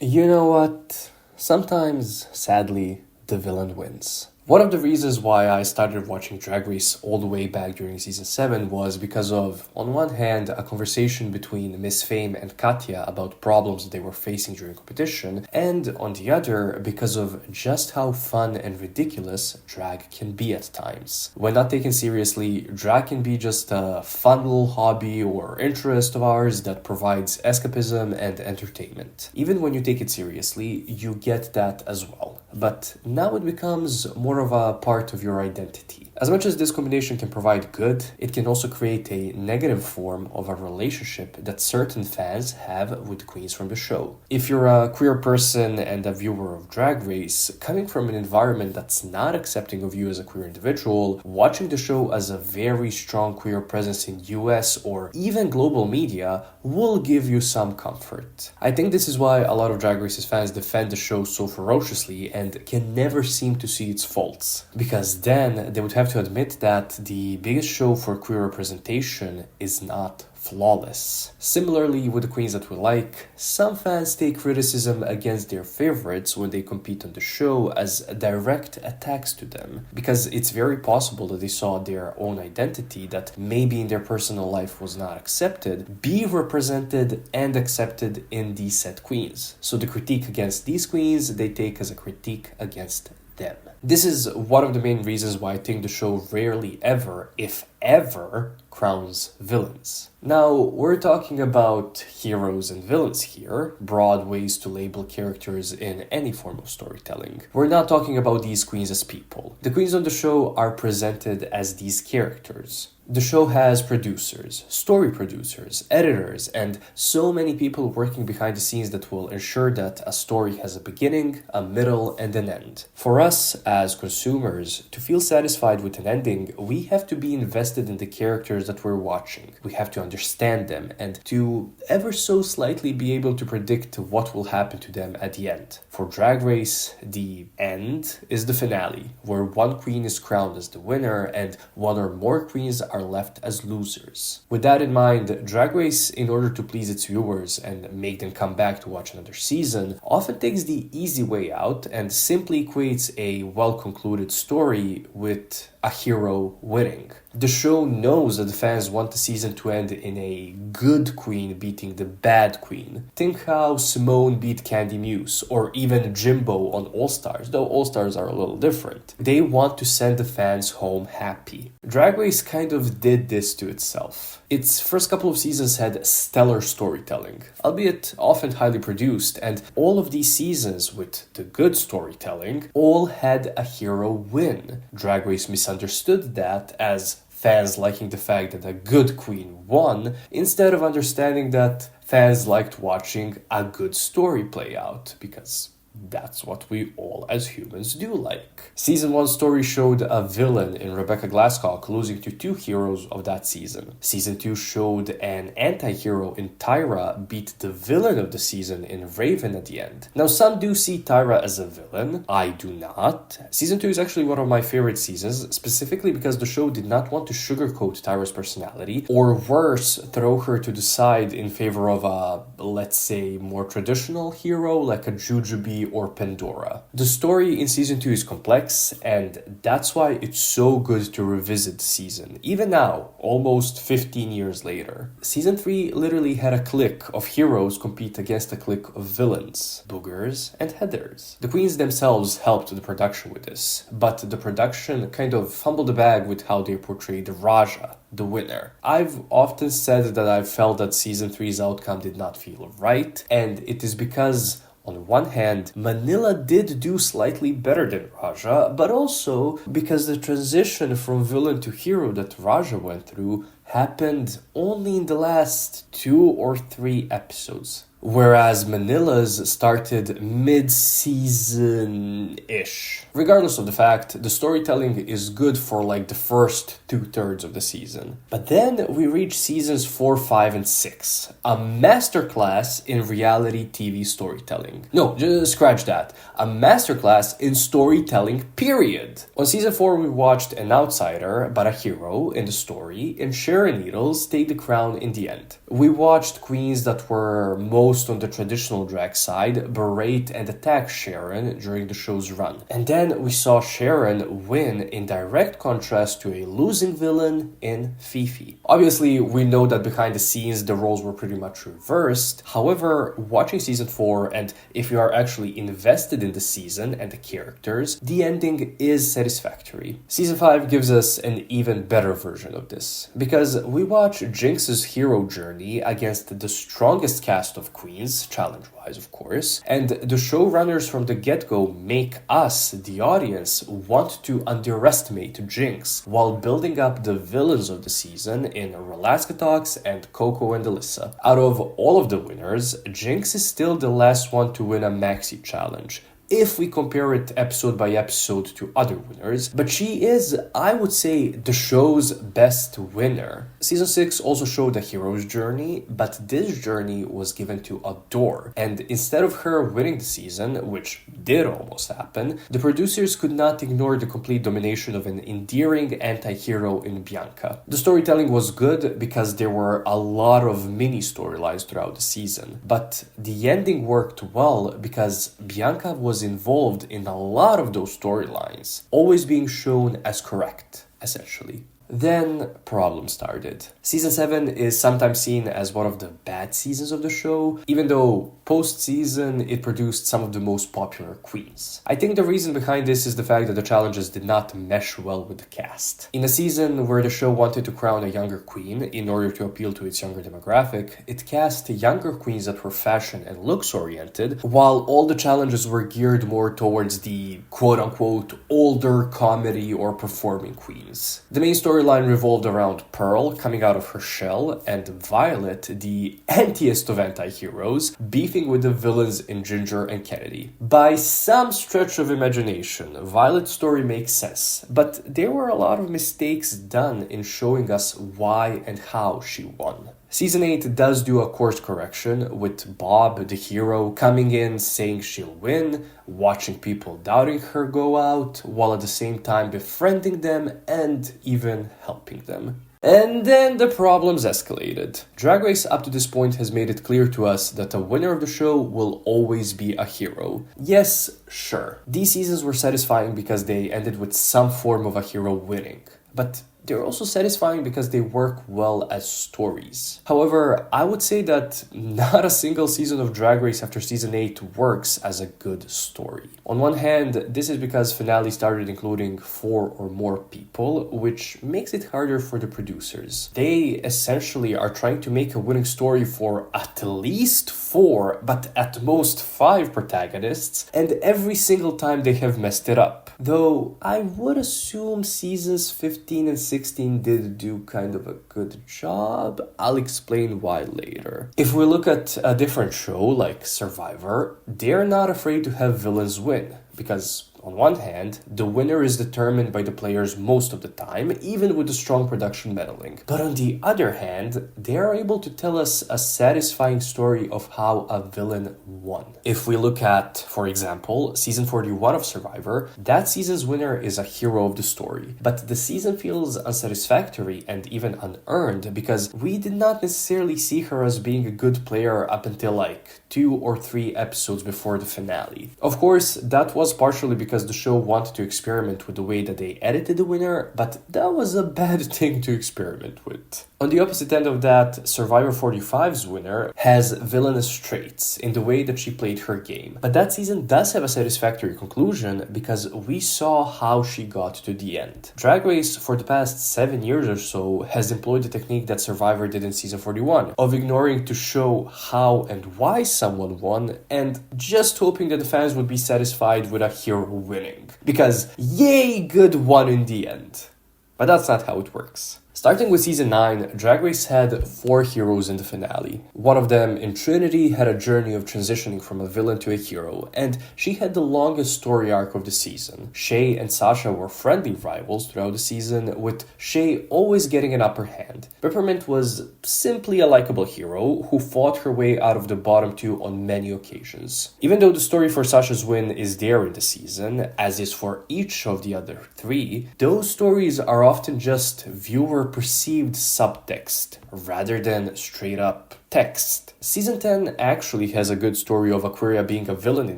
You know what? Sometimes, sadly, the villain wins. One of the reasons why I started watching Drag Race all the way back during season 7 was because of, on one hand, a conversation between Miss Fame and Katya about problems they were facing during competition, and on the other, because of just how fun and ridiculous drag can be at times. When not taken seriously, drag can be just a fun little hobby or interest of ours that provides escapism and entertainment. Even when you take it seriously, you get that as well. But now it becomes more of a part of your identity. As much as this combination can provide good, it can also create a negative form of a relationship that certain fans have with queens from the show. If you're a queer person and a viewer of Drag Race, coming from an environment that's not accepting of you as a queer individual, watching the show as a very strong queer presence in US or even global media will give you some comfort. I think this is why a lot of Drag Race's fans defend the show so ferociously and can never seem to see its faults. Because then they would have to admit that the biggest show for queer representation is not flawless. Similarly, with the queens that we like, some fans take criticism against their favorites when they compete on the show as direct attacks to them, because it's very possible that they saw their own identity that maybe in their personal life was not accepted be represented and accepted in these said queens. So the critique against these queens they take as a critique against them. This is one of the main reasons why I think the show rarely ever, if ever, crowns villains. Now, we're talking about heroes and villains here, broad ways to label characters in any form of storytelling. We're not talking about these queens as people. The queens on the show are presented as these characters. The show has producers, story producers, editors, and so many people working behind the scenes that will ensure that a story has a beginning, a middle, and an end. For us, as consumers, to feel satisfied with an ending, we have to be invested in the characters that we're watching. We have to understand them and to ever so slightly be able to predict what will happen to them at the end. For Drag Race, the end is the finale, where one queen is crowned as the winner and one or more queens are left as losers. With that in mind, Drag Race, in order to please its viewers and make them come back to watch another season, often takes the easy way out and simply equates a well-concluded story with a hero winning. The show knows that the fans want the season to end in a good queen beating the bad queen. Think how Symone beat Candy Muse, or even Jimbo on All Stars, though All Stars are a little different. They want to send the fans home happy. Drag Race kind of did this to itself. Its first couple of seasons had stellar storytelling, albeit often highly produced, and all of these seasons with the good storytelling all had a hero win. Drag Race misunderstood that as fans liking the fact that a good queen won, instead of understanding that fans liked watching a good story play out, because that's what we all as humans do like. Season 1 story showed a villain in Rebecca Glasscock losing to two heroes of that season. Season 2 showed an anti-hero in Tyra beat the villain of the season in Raven at the end. Now some do see Tyra as a villain, I do not. Season 2 is actually one of my favorite seasons, specifically because the show did not want to sugarcoat Tyra's personality, or worse, throw her to the side in favor of a, let's say, more traditional hero like a Jujubee or Pandora. The story in season 2 is complex, and that's why it's so good to revisit the season, even now, almost 15 years later. Season 3 literally had a clique of heroes compete against a clique of villains, boogers and headers. The queens themselves helped the production with this, but the production kind of fumbled the bag with how they portrayed Raja, the winner. I've often said that I felt that season 3's outcome did not feel right, and it is because on one hand, Manila did do slightly better than Raja, but also because the transition from villain to hero that Raja went through happened only in the last 2 or 3 episodes. Whereas Manila's started mid-season-ish. Regardless of the fact, the storytelling is good for like the first 2/3 of the season. But then we reach seasons 4, 5, and 6. A masterclass in reality TV storytelling. No, just scratch that. A masterclass in storytelling, period. On season 4, we watched an outsider, but a hero in the story, and Sharon Needles take the crown in the end. We watched queens that were most most on the traditional drag side, berate and attack Sharon during the show's run. And then we saw Sharon win in direct contrast to a losing villain in Yvie. Obviously, we know that behind the scenes the roles were pretty much reversed. However, watching season 4, and if you are actually invested in the season and the characters, the ending is satisfactory. Season 5 gives us an even better version of this, because we watch Jinkx's hero journey against the strongest cast of queens, challenge-wise of course, and the showrunners from the get-go make us, the audience, want to underestimate Jinkx, while building up the villains of the season in Relaskatox and Coco and Alyssa. Out of all of the winners, Jinkx is still the last one to win a maxi challenge, if we compare it episode by episode to other winners, but she is, I would say, the show's best winner. Season 6 also showed a hero's journey, but this journey was given to Adore, and instead of her winning the season, which did almost happen, the producers could not ignore the complete domination of an endearing anti-hero in Bianca. The storytelling was good because there were a lot of mini storylines throughout the season, but the ending worked well because Bianca was involved in a lot of those storylines, always being shown as correct, essentially. Then problems started. Season 7 is sometimes seen as one of the bad seasons of the show, even though post-season it produced some of the most popular queens. I think the reason behind this is the fact that the challenges did not mesh well with the cast. In a season where the show wanted to crown a younger queen in order to appeal to its younger demographic, it cast younger queens that were fashion and looks oriented, while all the challenges were geared more towards the quote-unquote older comedy or performing queens. The main storyline revolved around Pearl coming out of her shell and Violet, the antiest of anti-heroes, beefing with the villains in Ginger and Kennedy. By some stretch of imagination, Violet's story makes sense, but there were a lot of mistakes done in showing us why and how she won. Season 8 does do a course correction, with Bob, the hero, coming in saying she'll win, watching people doubting her go out, while at the same time befriending them and even helping them. And then the problems escalated. Drag Race up to this point has made it clear to us that the winner of the show will always be a hero. Yes, sure. These seasons were satisfying because they ended with some form of a hero winning. But they're also satisfying because they work well as stories. However, I would say that not a single season of Drag Race after season 8 works as a good story. On one hand, this is because finale started including 4 or more people, which makes it harder for the producers. They essentially are trying to make a winning story for at least 4, but at most 5 protagonists, and every single time they have messed it up. Though I would assume seasons 15 and 16 did do kind of a good job. I'll explain why later. If we look at a different show like Survivor, they're not afraid to have villains win, because on one hand, the winner is determined by the players most of the time, even with the strong production meddling. But on the other hand, they are able to tell us a satisfying story of how a villain won. If we look at, for example, season 41 of Survivor, that season's winner is a hero of the story. But the season feels unsatisfactory and even unearned because we did not necessarily see her as being a good player up until like 2 or 3 episodes before the finale. Of course, that was partially because the show wanted to experiment with the way that they edited the winner, but that was a bad thing to experiment with. On the opposite end of that, Survivor 45's winner has villainous traits in the way that she played her game. But that season does have a satisfactory conclusion because we saw how she got to the end. Drag Race for the past 7 years or so has employed the technique that Survivor did in season 41 of ignoring to show how and why someone won and just hoping that the fans would be satisfied with a hero winning. Because yay, good one in the end. But that's not how it works. Starting with season 9, Drag Race had 4 heroes in the finale. One of them, in Trinity, had a journey of transitioning from a villain to a hero, and she had the longest story arc of the season. Shay and Sasha were friendly rivals throughout the season, with Shay always getting an upper hand. Peppermint was simply a likable hero who fought her way out of the bottom 2 on many occasions. Even though the story for Sasha's win is there in the season, as is for each of the other 3, those stories are often just viewer perceived subtext rather than straight up Text. Season 10 actually has a good story of Aquaria being a villain in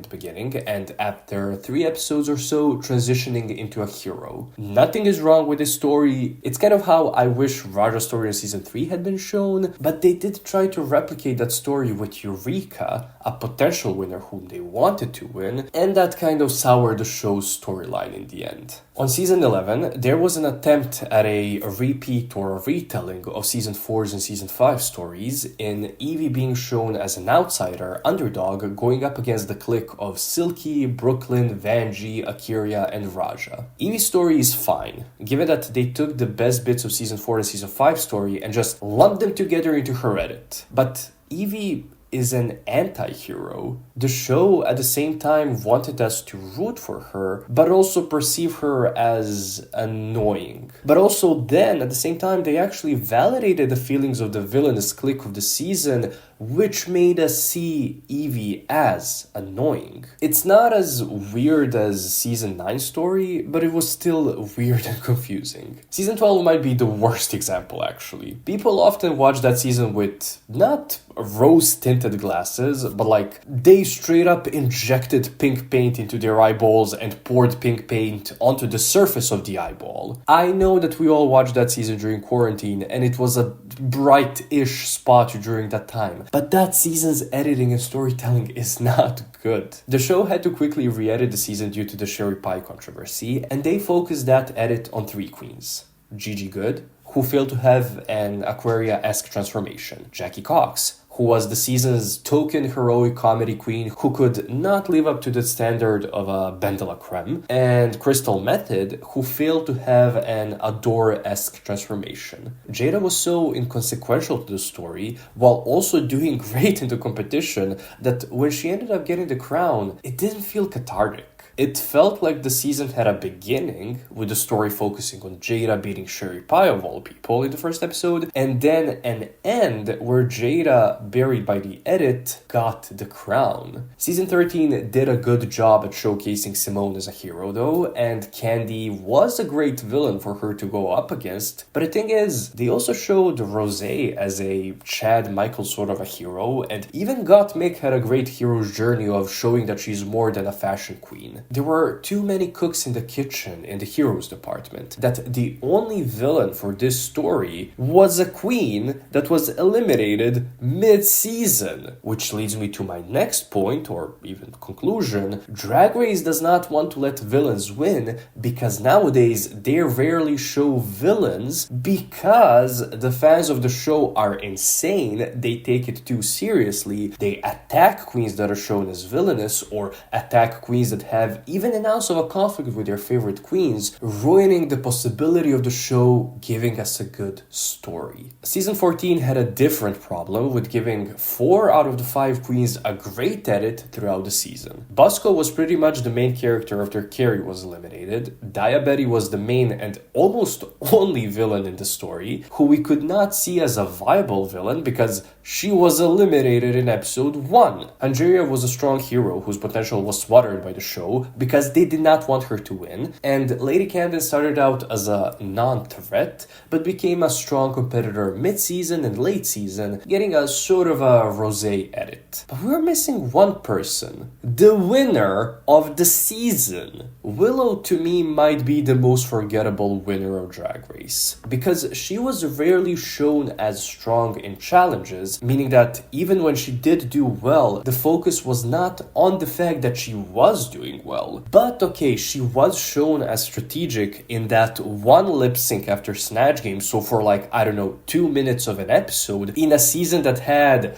the beginning, and after 3 episodes or so, transitioning into a hero. Nothing is wrong with this story. It's kind of how I wish Raja's story in Season 3 had been shown, but they did try to replicate that story with Eureka, a potential winner whom they wanted to win, and that kind of soured the show's storyline in the end. On Season 11, there was an attempt at a repeat or a retelling of Season 4's and Season 5 stories, in Yvie being shown as an outsider, underdog, going up against the clique of Silky, Brooklyn, Vanjie, Aquaria, and Raja. Yvie's story is fine, given that they took the best bits of Season 4 and Season 5 story and just lumped them together into her edit. But Yvie is an anti-hero. The show at the same time wanted us to root for her, but also perceive her as annoying. But also then, at the same time, they actually validated the feelings of the villainous clique of the season, which made us see Yvie as annoying. It's not as weird as Season 9 story, but it was still weird and confusing. Season 12 might be the worst example, actually. People often watch that season with not rose-tinted glasses, but like they straight up injected pink paint into their eyeballs and poured pink paint onto the surface of the eyeball. I know that we all watched that season during quarantine, and it was a bright-ish spot during that time. But that season's editing and storytelling is not good. The show had to quickly re-edit the season due to the cherry pie controversy, and they focused that edit on 3 queens. Gigi Good, who failed to have an Aquaria-esque transformation. Jackie Cox, who was the season's token heroic comedy queen who could not live up to the standard of a Ben de la Creme, and Crystal Method, who failed to have an Adore-esque transformation. Jaida was so inconsequential to the story, while also doing great in the competition, that when she ended up getting the crown, it didn't feel cathartic. It felt like the season had a beginning, with the story focusing on Jaida beating Sherry Pie of all people in the first episode, and then an end where Jaida, buried by the edit, got the crown. Season 13 did a good job at showcasing Symone as a hero though, and Candy was a great villain for her to go up against, but the thing is, they also showed Rosé as a Chad Michael sort of a hero, and even got Mick had a great hero's journey of showing that she's more than a fashion queen. There were too many cooks in the kitchen in the heroes department, that the only villain for this story was a queen that was eliminated mid-season. Which leads me to my next point, or even conclusion. Drag Race does not want to let villains win, because nowadays they rarely show villains because the fans of the show are insane, they take it too seriously, they attack queens that are shown as villainous, or attack queens that have even an ounce of a conflict with their favorite queens, ruining the possibility of the show giving us a good story. Season 14 had a different problem with giving 4 out of the 5 queens a great edit throughout the season. Bosco was pretty much the main character after Carrie was eliminated. Diabetes was the main and almost only villain in the story, who we could not see as a viable villain because she was eliminated in episode 1. Angeria was a strong hero whose potential was smothered by the show because they did not want her to win, and Lady Camden started out as a non-threat, but became a strong competitor mid-season and late season, getting a sort of a rosé edit. But we're missing one person, the winner of the season. Willow to me might be the most forgettable winner of Drag Race, because she was rarely shown as strong in challenges, meaning that even when she did do well, the focus was not on the fact that she was doing well. But okay, she was shown as strategic in that one lip sync after Snatch Game, so for like, 2 minutes of an episode, in a season that had,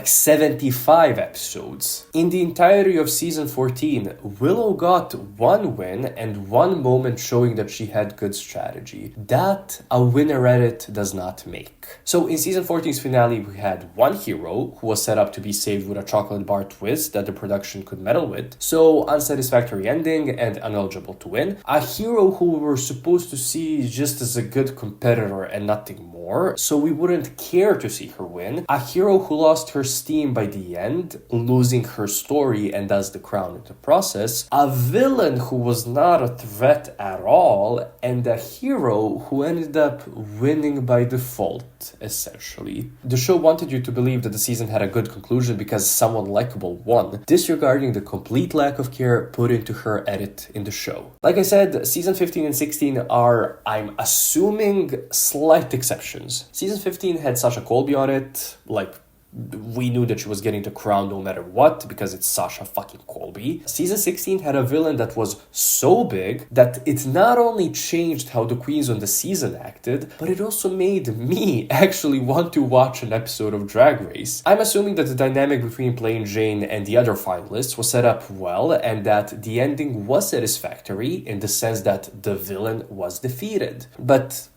75 episodes. In the entirety of season 14, Willow got 1 win and 1 moment showing that she had good strategy. That a winner edit does not make. So in season 14's finale, we had 1 hero who was set up to be saved with a chocolate bar twist that the production could meddle with. So on set unsatisfactory ending and ineligible to win. A hero who we were supposed to see just as a good competitor and nothing more, so we wouldn't care to see her win. A hero who lost her steam by the end, losing her story and thus the crown in the process. A villain who was not a threat at all, and a hero who ended up winning by default, essentially. The show wanted you to believe that the season had a good conclusion because someone likable won, disregarding the complete lack of care put into her edit in the show. Like I said, season 15 and 16 are, I'm assuming, slight exceptions. Season 15 had Sasha Colby on it, like, we knew that she was getting the crown no matter what, because it's Sasha fucking Colby. Season 16 had a villain that was so big that it not only changed how the queens on the season acted, but it also made me actually want to watch an episode of Drag Race. I'm assuming that the dynamic between Plain Jane and the other finalists was set up well, and that the ending was satisfactory in the sense that the villain was defeated. But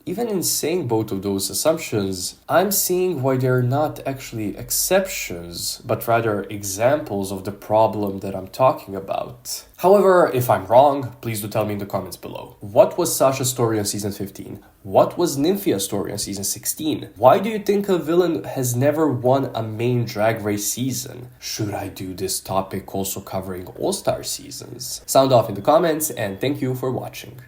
even in saying both of those assumptions, I'm seeing why they're not actually exceptions, but rather examples of the problem that I'm talking about. However, if I'm wrong, please do tell me in the comments below. What was Sasha's story on season 15? What was Nymphia's story on season 16? Why do you think a villain has never won a main Drag Race season? Should I do this topic also covering All-Star seasons? Sound off in the comments, and thank you for watching.